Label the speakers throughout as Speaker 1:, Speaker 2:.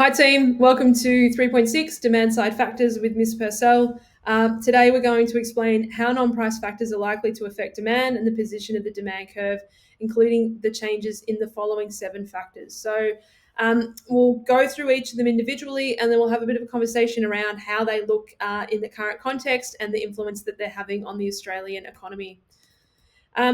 Speaker 1: Hi team, welcome to 3.6 Demand Side Factors with Miss Purcell. Today we're going to explain how non-price factors are likely to affect demand and the position of the demand curve, including the changes in the following 7 factors. So we'll go through each of them individually and then we'll have a bit of a conversation around how they look in the current context and the influence that they're having on the Australian economy.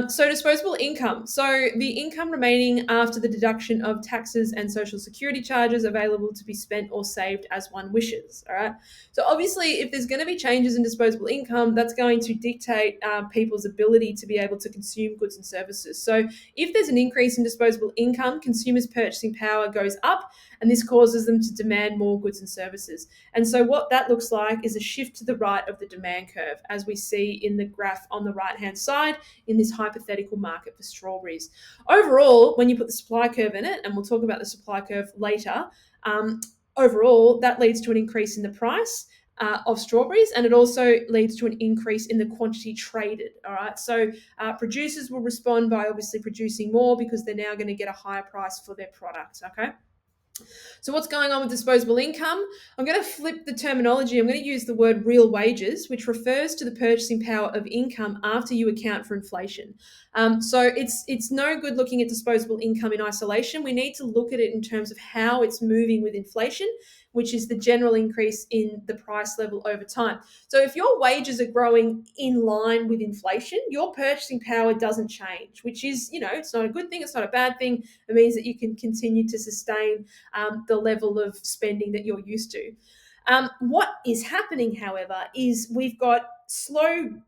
Speaker 1: So disposable income. So the income remaining after the deduction of taxes and social security charges available to be spent or saved as one wishes. All right. So obviously, if there's going to be changes in disposable income, that's going to dictate people's ability to be able to consume goods and services. So if there's an increase in disposable income, consumers' purchasing power goes up, and this causes them to demand more goods and services. And so what that looks like is a shift to the right of the demand curve, as we see in the graph on the right-hand side in this hypothetical market for strawberries. Overall, when you put the supply curve in it, and we'll talk about the supply curve later, overall, that leads to an increase in the price of strawberries, and it also leads to an increase in the quantity traded. All right, so producers will respond by obviously producing more because they're now going to get a higher price for their product. Okay. So what's going on with disposable income? I'm going to flip the terminology. I'm going to use the word real wages, which refers to the purchasing power of income after you account for inflation. So it's no good looking at disposable income in isolation. We need to look at it in terms of how it's moving with inflation, which is the general increase in the price level over time. So if your wages are growing in line with inflation, your purchasing power doesn't change, which is, it's not a good thing. It's not a bad thing. It means that you can continue to sustain the level of spending that you're used to. What is happening, however, is we've got slow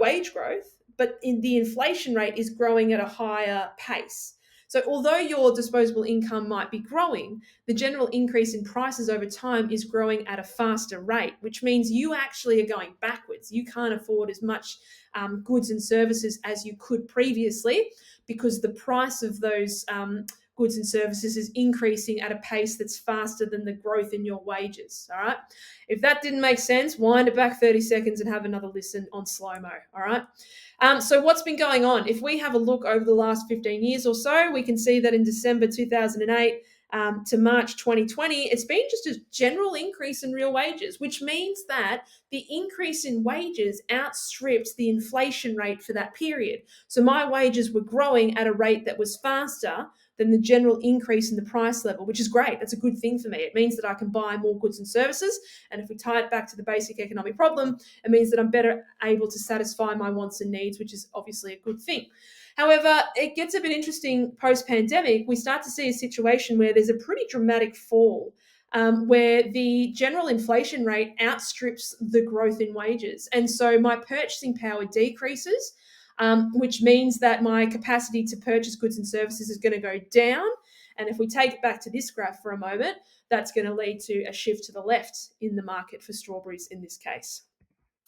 Speaker 1: wage growth, but the inflation rate is growing at a higher pace. So although your disposable income might be growing, the general increase in prices over time is growing at a faster rate, which means you actually are going backwards. You can't afford as much goods and services as you could previously because the price of those goods and services is increasing at a pace that's faster than the growth in your wages. All right. If that didn't make sense, wind it back 30 seconds and have another listen on slow-mo. All right. So what's been going on? If we have a look over the last 15 years or so, we can see that in December 2008 to March 2020, it's been just a general increase in real wages, which means that the increase in wages outstripped the inflation rate for that period. So my wages were growing at a rate that was faster than the general increase in the price level, which is great. That's a good thing for me. It means that I can buy more goods and services. And if we tie it back to the basic economic problem, it means that I'm better able to satisfy my wants and needs, which is obviously a good thing. However, it gets a bit interesting post-pandemic. We start to see a situation where there's a pretty dramatic fall where the general inflation rate outstrips the growth in wages. And so my purchasing power decreases, which means that my capacity to purchase goods and services is going to go down. And if we take it back to this graph for a moment, that's going to lead to a shift to the left in the market for strawberries in this case.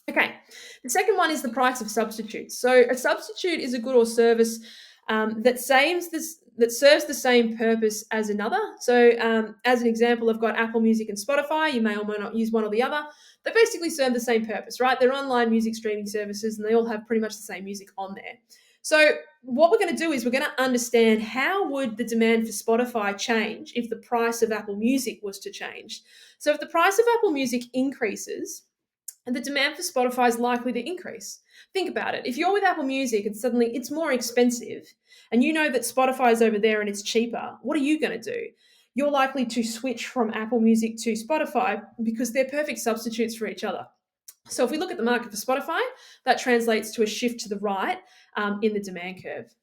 Speaker 1: Okay, the second one is the price of substitutes. So a substitute is a good or service that serves the same purpose as another. So as an example, I've got Apple Music and Spotify. You may or may not use one or the other. They basically serve the same purpose, right? They're online music streaming services and they all have pretty much the same music on there. So what we're going to do is we're going to understand how would the demand for Spotify change if the price of Apple Music was to change. So if the price of Apple Music increases, and the demand for Spotify is likely to increase. Think about it. If you're with Apple Music and suddenly it's more expensive and you know that Spotify is over there and it's cheaper, what are you going to do? You're likely to switch from Apple Music to Spotify because they're perfect substitutes for each other. So if we look at the market for Spotify, that translates to a shift to the right in the demand curve.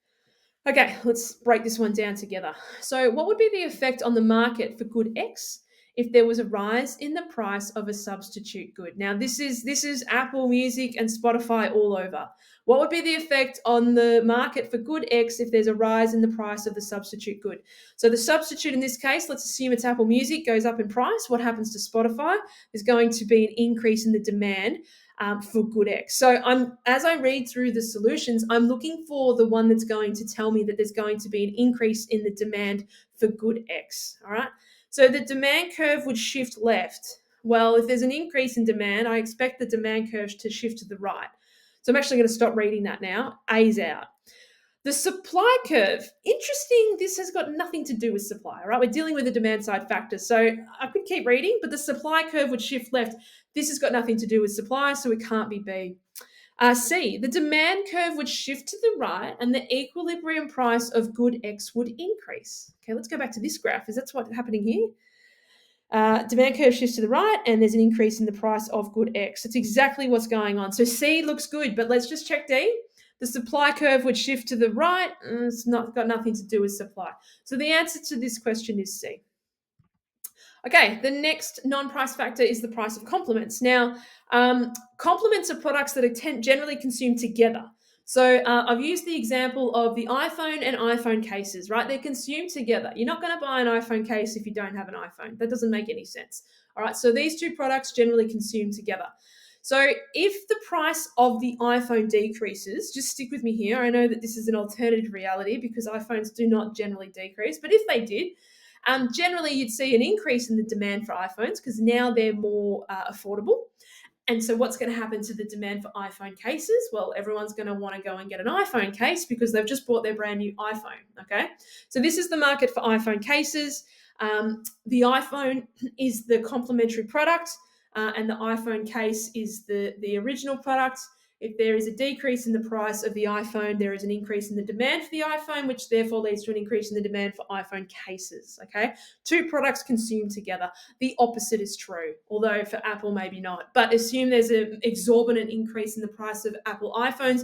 Speaker 1: Okay, let's break this one down together. So what would be the effect on the market for good X if there was a rise in the price of a substitute good? Now, this is Apple Music and Spotify all over. What would be the effect on the market for good X if there's a rise in the price of the substitute good? So the substitute in this case, let's assume it's Apple Music, goes up in price. What happens to Spotify? There's going to be an increase in the demand for good X. So as I read through the solutions, I'm looking for the one that's going to tell me that there's going to be an increase in the demand for good X. All right. So the demand curve would shift left. Well, if there's an increase in demand, I expect the demand curve to shift to the right. So I'm actually going to stop reading that now. A is out. The supply curve, interesting. This has got nothing to do with supply, right? We're dealing with the demand side factors. So I could keep reading, but the supply curve would shift left. This has got nothing to do with supply, so it can't be B. C, the demand curve would shift to the right and the equilibrium price of good X would increase. Okay, let's go back to this graph. Is that what's happening here? Demand curve shifts to the right and there's an increase in the price of good X. That's exactly what's going on. So C looks good, but let's just check D. The supply curve would shift to the right. It's not got nothing to do with supply. So the answer to this question is C. Okay, the next non-price factor is the price of complements. Now, complements are products that are generally consumed together. So I've used the example of the iPhone and iPhone cases, right? They're consumed together. You're not going to buy an iPhone case if you don't have an iPhone. That doesn't make any sense. All right, so these two products generally consume together. So if the price of the iPhone decreases, just stick with me here. I know that this is an alternative reality because iPhones do not generally decrease, but if they did, generally you'd see an increase in the demand for iPhones because now they're more affordable. And so what's going to happen to the demand for iPhone cases? Well, everyone's going to want to go and get an iPhone case because they've just bought their brand new iPhone, okay? So this is the market for iPhone cases. The iPhone is the complementary product and the iPhone case is the original product. If there is a decrease in the price of the iPhone, there is an increase in the demand for the iPhone, which therefore leads to an increase in the demand for iPhone cases, okay? Two products consumed together. The opposite is true, although for Apple, maybe not. But assume there's an exorbitant increase in the price of Apple iPhones,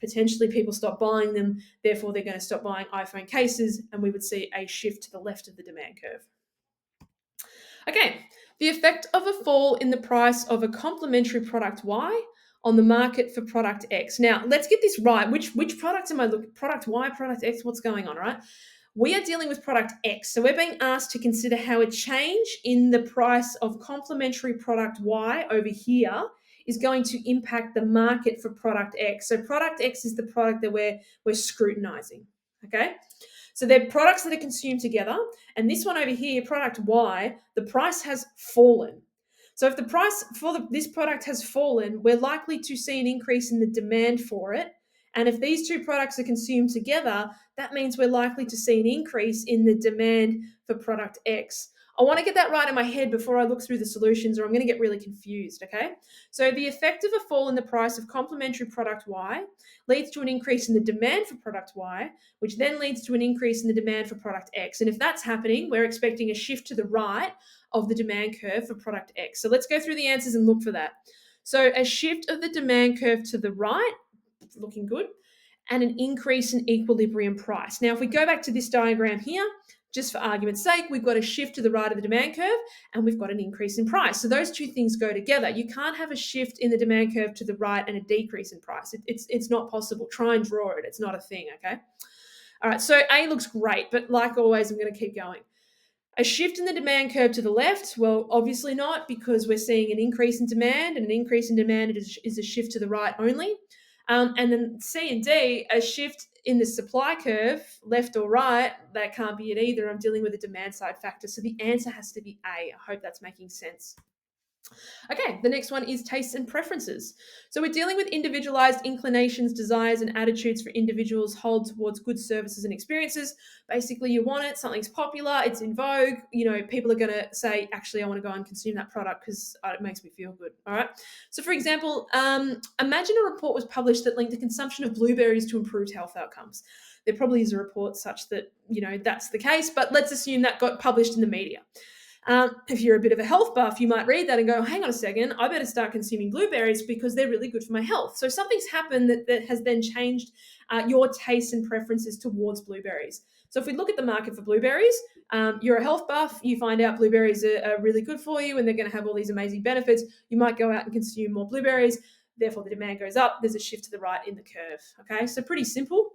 Speaker 1: potentially people stop buying them, therefore they're going to stop buying iPhone cases, and we would see a shift to the left of the demand curve. Okay, the effect of a fall in the price of a complementary product Y on the market for product X. Now, let's get this right. Which product am I looking at? Product Y, product X, what's going on, right? We are dealing with product X. So we're being asked to consider how a change in the price of complementary product Y over here is going to impact the market for product X. So product X is the product that we're scrutinizing, okay? So they're products that are consumed together. And this one over here, product Y, the price has fallen. So if the price for this product has fallen, we're likely to see an increase in the demand for it. And if these two products are consumed together, that means we're likely to see an increase in the demand for product X. I want to get that right in my head before I look through the solutions, or I'm going to get really confused, okay? So the effect of a fall in the price of complementary product Y leads to an increase in the demand for product Y, which then leads to an increase in the demand for product X. And if that's happening, we're expecting a shift to the right of the demand curve for product X. So let's go through the answers and look for that. So a shift of the demand curve to the right, looking good, and an increase in equilibrium price. Now, if we go back to this diagram here, just for argument's sake, we've got a shift to the right of the demand curve and we've got an increase in price. So those two things go together. You can't have a shift in the demand curve to the right and a decrease in price. It's not possible. Try and draw it. It's not a thing, okay? All right, so A looks great, but like always, I'm going to keep going. A shift in the demand curve to the left? Well, obviously not, because we're seeing an increase in demand, and an increase in demand is a shift to the right only. And then C and D, a shift in the supply curve, left or right, that can't be it either. I'm dealing with a demand side factor. So the answer has to be A. I hope that's making sense. Okay, the next one is tastes and preferences. So we're dealing with individualized inclinations, desires, and attitudes for individuals hold towards goods, services, and experiences. Basically, you want it, something's popular, it's in vogue. You know, people are going to say, actually, I want to go and consume that product because it makes me feel good. All right. So, for example, imagine a report was published that linked the consumption of blueberries to improved health outcomes. There probably is a report such that, you know, that's the case, but let's assume that got published in the media. If you're a bit of a health buff, you might read that and go, hang on a second, I better start consuming blueberries because they're really good for my health. So something's happened that has then changed your tastes and preferences towards blueberries. So if we look at the market for blueberries, you're a health buff, you find out blueberries are really good for you and they're going to have all these amazing benefits. You might go out and consume more blueberries. Therefore, the demand goes up. There's a shift to the right in the curve. Okay, so pretty simple.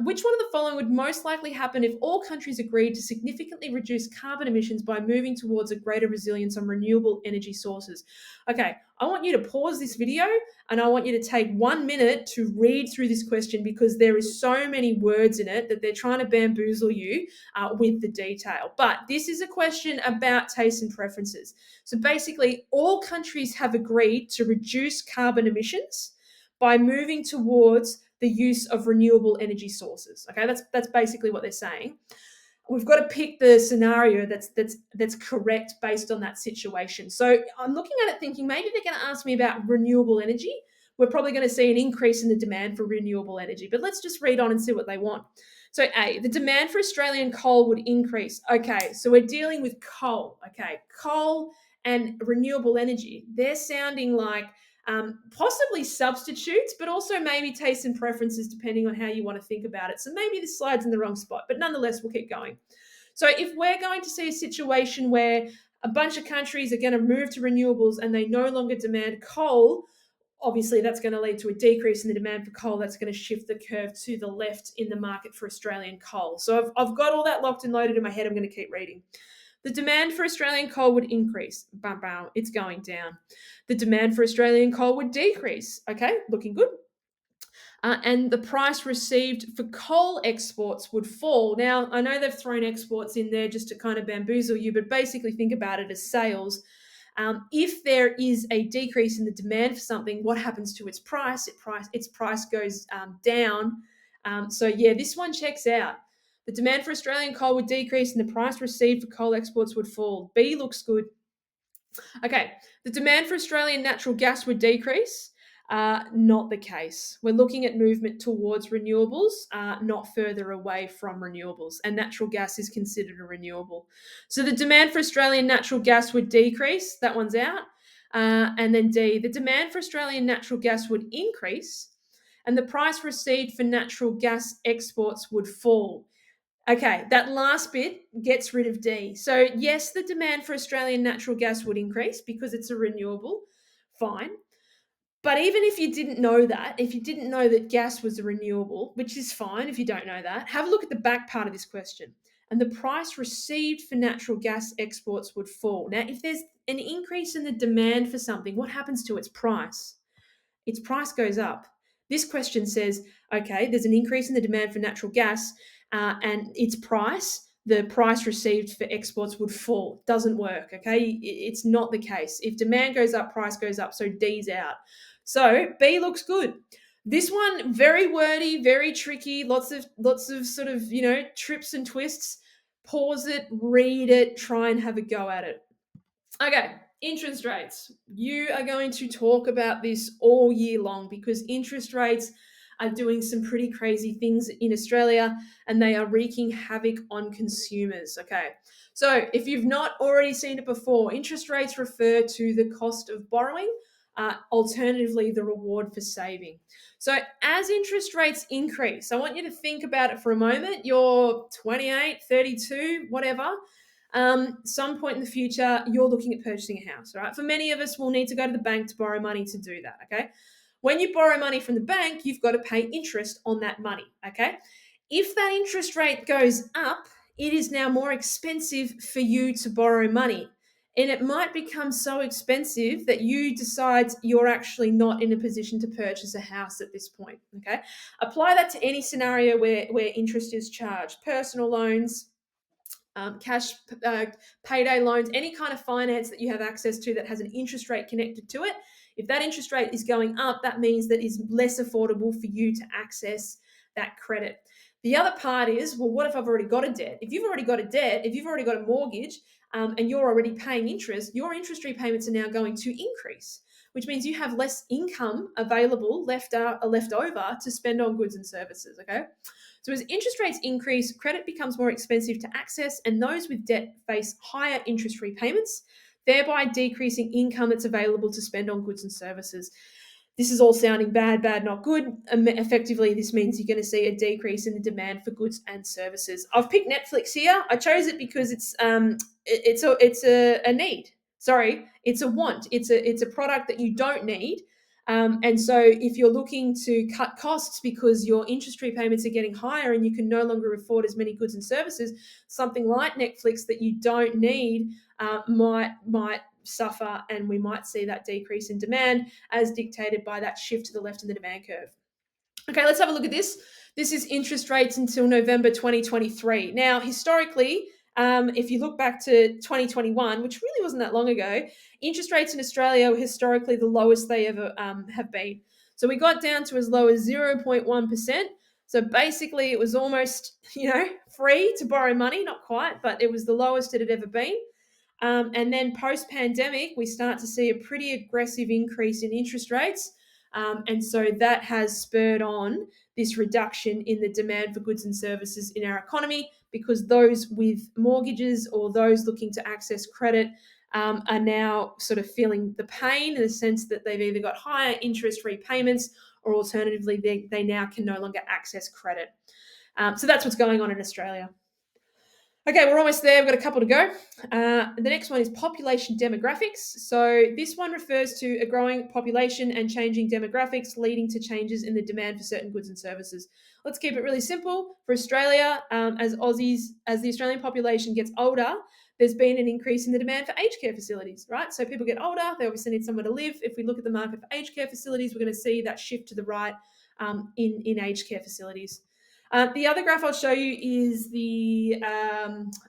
Speaker 1: Which one of the following would most likely happen if all countries agreed to significantly reduce carbon emissions by moving towards a greater resilience on renewable energy sources? Okay, I want you to pause this video and I want you to take 1 minute to read through this question because there is so many words in it that they're trying to bamboozle you with the detail. But this is a question about tastes and preferences. So basically, all countries have agreed to reduce carbon emissions by moving towards the use of renewable energy sources. Okay, that's basically what they're saying. We've got to pick the scenario that's correct based on that situation. So I'm looking at it thinking maybe they're going to ask me about renewable energy. We're probably going to see an increase in the demand for renewable energy, but let's just read on and see what they want. So A, the demand for Australian coal would increase. Okay, so we're dealing with coal. Okay, coal and renewable energy. They're sounding like possibly substitutes, but also maybe tastes and preferences depending on how you want to think about it. So maybe this slide's in the wrong spot, but nonetheless, we'll keep going. So if we're going to see a situation where a bunch of countries are going to move to renewables and they no longer demand coal, obviously that's going to lead to a decrease in the demand for coal. That's going to shift the curve to the left in the market for Australian coal. So I've got all that locked and loaded in my head. I'm going to keep reading. The demand for Australian coal would increase. Bam, bam, it's going down. The demand for Australian coal would decrease. Okay, looking good. And the price received for coal exports would fall. Now, I know they've thrown exports in there just to kind of bamboozle you, but basically think about it as sales. If there is a decrease in the demand for something, what happens to its price? Its price goes down. So yeah, this one checks out. The demand for Australian coal would decrease and the price received for coal exports would fall. B looks good. Okay, the demand for Australian natural gas would decrease. Not the case. We're looking at movement towards renewables, not further away from renewables, and natural gas is considered a renewable. So the demand for Australian natural gas would decrease. That one's out. And then D, the demand for Australian natural gas would increase, and the price received for natural gas exports would fall. Okay, that last bit gets rid of D. So, yes, the demand for Australian natural gas would increase because it's a renewable. Fine. But even if you didn't know that, if you didn't know that gas was a renewable, which is fine if you don't know that, have a look at the back part of this question. And the price received for natural gas exports would fall. Now, if there's an increase in the demand for something, what happens to its price? Its price goes up. This question says, okay, there's an increase in the demand for natural gas and its price, the price received for exports would fall. Doesn't work, okay? It's not the case. If demand goes up, price goes up, so D's out. So B looks good. This one, very wordy, very tricky, lots of sort of, trips and twists. Pause it, read it, try and have a go at it. Okay, interest rates. You are going to talk about this all year long because interest rates are doing some pretty crazy things in Australia and they are wreaking havoc on consumers. Okay, so if you've not already seen it before, interest rates refer to the cost of borrowing, alternatively, the reward for saving. So as interest rates increase, I want you to think about it for a moment. You're 28, 32, whatever. Some point in the future, you're looking at purchasing a house, right? For many of us, we'll need to go to the bank to borrow money to do that, okay? When you borrow money from the bank, you've got to pay interest on that money, okay? If that interest rate goes up, it is now more expensive for you to borrow money. And it might become so expensive that you decide you're actually not in a position to purchase a house at this point, okay? Apply that to any scenario where interest is charged. Personal loans, cash payday loans, any kind of finance that you have access to that has an interest rate connected to it. If that interest rate is going up, that means that it's less affordable for you to access that credit. The other part is, well, what if I've already got a debt? If you've already got a debt, if you've already got a mortgage and you're already paying interest, your interest repayments are now going to increase, which means you have less income available left over to spend on goods and services, okay? So as interest rates increase, credit becomes more expensive to access, and those with debt face higher interest repayments, thereby decreasing income that's available to spend on goods and services. This is all sounding bad, not good. Effectively, this means you're going to see a decrease in the demand for goods and services. I've picked Netflix here. I chose it because it's a need. Sorry, it's a want. It's a product that you don't need. And so if you're looking to cut costs because your interest repayments are getting higher and you can no longer afford as many goods and services, something like Netflix that you don't need might suffer, and we might see that decrease in demand as dictated by that shift to the left in the demand curve. Okay, let's have a look at this. This is interest rates until November 2023. Now, historically, if you look back to 2021, which really wasn't that long ago, interest rates in Australia were historically the lowest they ever have been. So we got down to as low as 0.1%. So basically, it was almost, free to borrow money, not quite, but it was the lowest it had ever been. And then post pandemic, we start to see a pretty aggressive increase in interest rates. And so that has spurred on this reduction in the demand for goods and services in our economy, because those with mortgages or those looking to access credit are now sort of feeling the pain, in the sense that they've either got higher interest repayments, or alternatively, they now can no longer access credit. So that's what's going on in Australia. Okay, we're almost there. We've got a couple to go. The next one is population demographics. So this one refers to a growing population and changing demographics leading to changes in the demand for certain goods and services. Let's keep it really simple. For Australia, as Aussies, as the Australian population gets older, there's been an increase in the demand for aged care facilities, right? So people get older, they obviously need somewhere to live. If we look at the market for aged care facilities, we're going to see that shift to the right in aged care facilities. The other graph I'll show you is the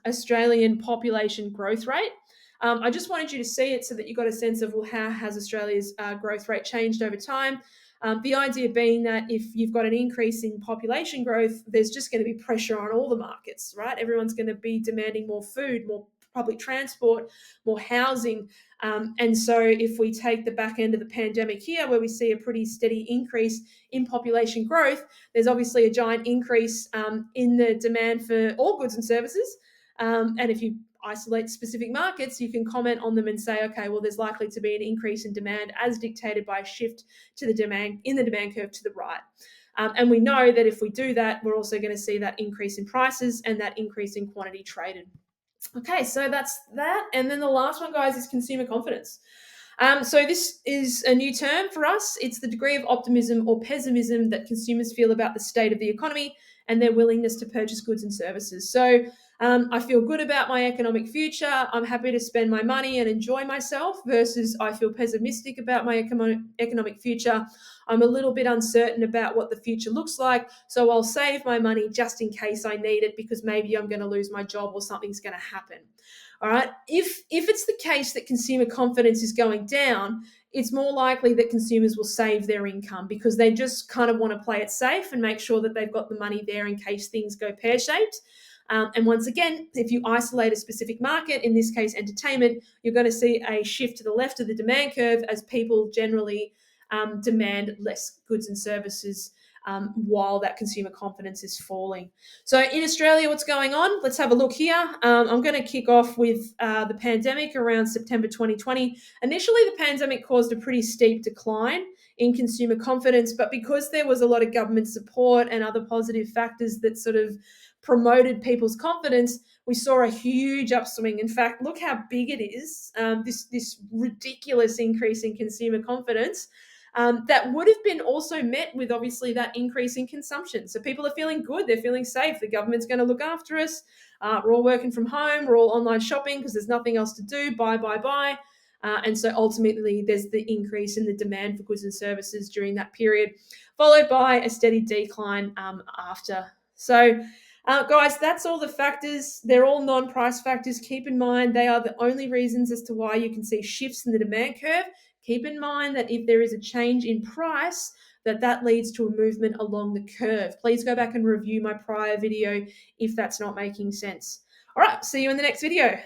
Speaker 1: Australian population growth rate. I just wanted you to see it so that you got a sense of, well, how has Australia's growth rate changed over time? The idea being that if you've got an increase in population growth, there's just going to be pressure on all the markets, right? Everyone's going to be demanding more food, more public transport, more housing. And so if we take the back end of the pandemic here, where we see a pretty steady increase in population growth, there's obviously a giant increase in the demand for all goods and services. And if you isolate specific markets, you can comment on them and say, okay, well, there's likely to be an increase in demand as dictated by a shift to the demand curve to the right. And we know that if we do that, we're also going to see that increase in prices and that increase in quantity traded. Okay, so that's that. And then the last one, guys, is consumer confidence. So this is a new term for us. It's the degree of optimism or pessimism that consumers feel about the state of the economy and their willingness to purchase goods and services. So I feel good about my economic future. I'm happy to spend my money and enjoy myself, versus I feel pessimistic about my economic future. I'm a little bit uncertain about what the future looks like, so I'll save my money just in case I need it, because maybe I'm going to lose my job or something's going to happen. All right. If it's the case that consumer confidence is going down, it's more likely that consumers will save their income, because they just kind of want to play it safe and make sure that they've got the money there in case things go pear-shaped. And once again, if you isolate a specific market, in this case entertainment, you're going to see a shift to the left of the demand curve as people generally demand less goods and services while that consumer confidence is falling. So in Australia, what's going on? Let's have a look here. I'm going to kick off with the pandemic around September 2020. Initially, the pandemic caused a pretty steep decline in consumer confidence, but because there was a lot of government support and other positive factors that sort of promoted people's confidence, we saw a huge upswing. In fact, look how big it is, this ridiculous increase in consumer confidence. That would have been also met with obviously that increase in consumption. So people are feeling good, they're feeling safe, the government's going to look after us, we're all working from home, we're all online shopping because there's nothing else to do, buy. And so ultimately there's the increase in the demand for goods and services during that period, followed by a steady decline after. So guys, that's all the factors. They're all non-price factors. Keep in mind, they are the only reasons as to why you can see shifts in the demand curve. Keep in mind that if there is a change in price, that leads to a movement along the curve. Please go back and review my prior video if that's not making sense. All right, see you in the next video.